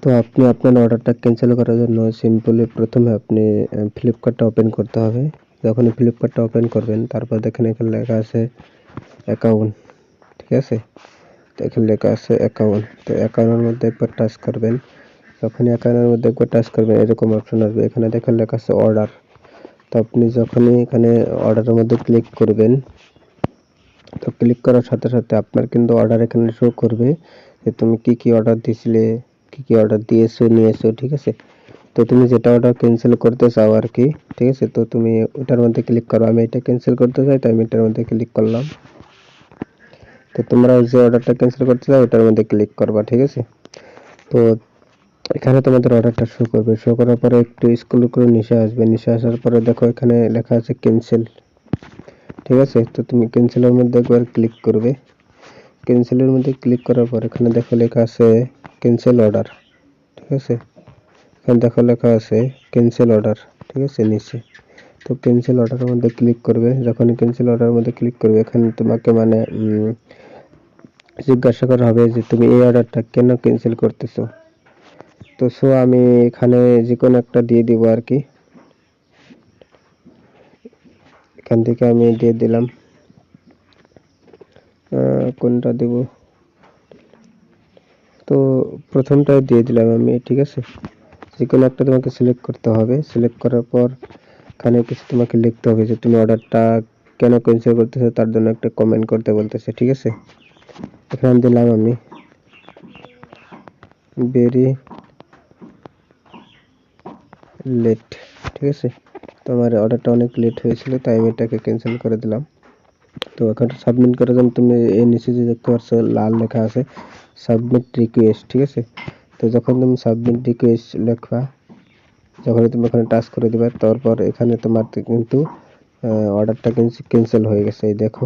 তো আপনি আপনার অর্ডারটা ক্যান্সেল করার জন্য সিম্পলি প্রথমে আপনি ফ্লিপকার্টটা ওপেন করতে হবে। যখনই ফ্লিপকার্টটা ওপেন করবেন তারপর দেখেন এখানে লেখা আছে অ্যাকাউন্ট, ঠিক আছে? তো এখানে লেখা আছে অ্যাকাউন্ট, তো অ্যাকাউন্টের মধ্যে একবার টাচ করবেন। যখনই অ্যাকাউন্টের মধ্যে একবার টাচ করবেন এরকম অপশন আসবে, এখানে দেখেন লেখা আছে অর্ডার। তো আপনি যখনই এখানে অর্ডারের মধ্যে ক্লিক করবেন, তো ক্লিক করার সাথে সাথে আপনার কিন্তু অর্ডার এখানে শো করবে যে তুমি কি কি অর্ডার দিছিলে, কি কি অর্ডার দিয়েছো নিয়েছো, ঠিক আছে? তো তুমি যেটা অর্ডার ক্যান্সেল করতে চাও আর কি, ঠিক আছে? তো তুমি ওটার মধ্যে ক্লিক করো। আমি এটা ক্যান্সেল করতে চাই, তাই আমি এটার মধ্যে ক্লিক করলাম। তো তোমরা যে অর্ডারটা ক্যান্সেল করতে চাও ওটার মধ্যে ক্লিক করবা, ঠিক আছে? তো এখানে তোমাদের অর্ডারটা শো করবে, শো করার পরে একটু স্ক্রল করে নিচে আসবে, নিচে আসার পরে দেখো এখানে লেখা আছে ক্যান্সেল, ঠিক আছে? তো তুমি ক্যান্সেলের মধ্যে একবার ক্লিক করবে। ক্যান্সেলের মধ্যে ক্লিক করার পর এখানে দেখো লেখা আছে ক্যান্সেল অর্ডার, ঠিক আছে? এখানে দেখো লেখা আছে ক্যান্সেল অর্ডার, ঠিক আছে নিচে। তো ক্যান্সেল অর্ডারের মধ্যে ক্লিক করবে। যখন ক্যান্সেল অর্ডারের মধ্যে ক্লিক করবে এখানে তোমাকে মানে জিজ্ঞাসা করা হবে যে তুমি এই অর্ডারটা কেন ক্যান্সেল করতেছো। তো সো আমি এখানে যে কোনো একটা দিয়ে দিব আর কি, এখান থেকে আমি দিয়ে দিলাম। কোনটা দেব? তো প্রথমটাই দিয়ে দিলাম আমি, ঠিক আছে? যে কোনো একটা তোমাকে সিলেক্ট করতে হবে। সিলেক্ট করার পর এখানে কিছু তোমাকে লিখতে হবে যে তুমি অর্ডারটা কেন ক্যান্সেল করতেছো, তার জন্য একটা কমেন্ট করতে বলতেছে, ঠিক আছে? এখানে দিলাম আমি ভেরি লেট, ঠিক আছে? তো আমার অর্ডারটা অনেক লেট হয়েছিল তাই আমি এটাকে ক্যান্সেল করে দিলাম। তো এখন সাবমিট করার জন্য তুমি এর নিচে যে দেখতে পাচ্ছ লাল লেখা আছে সাবমিট রিকোয়েস্ট, ঠিক আছে? তো যখন তুমি সাবমিট রিকোয়েস্ট লেখবা, যখন তুমি এখানে টাচ করে দিবে তারপর এখানে তোমার কিন্তু অর্ডারটা কিন্তু ক্যান্সেল হয়ে গেছে। এই দেখো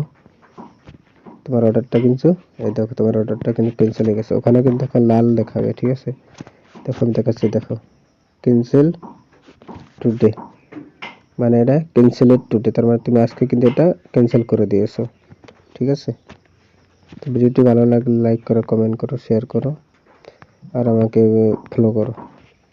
তোমার অর্ডারটা কিন্তু, এই দেখো তোমার অর্ডারটা কিন্তু ক্যান্সেল হয়ে গেছে। ওখানে কিন্তু এখন লাল দেখাবে, ঠিক আছে? তখন দেখাচ্ছে দেখো ক্যান্সেল টুডে, মানে এটা ক্যান্সেলেড টুডে, তার মানে তুমি আজকে কিন্তু এটা ক্যান্সেল করে দিয়েছো, ঠিক আছে? তো ভিডিওটি ভালো লাগলে লাইক করো, কমেন্ট করো, শেয়ার করো আর আমাকে ফলো করো।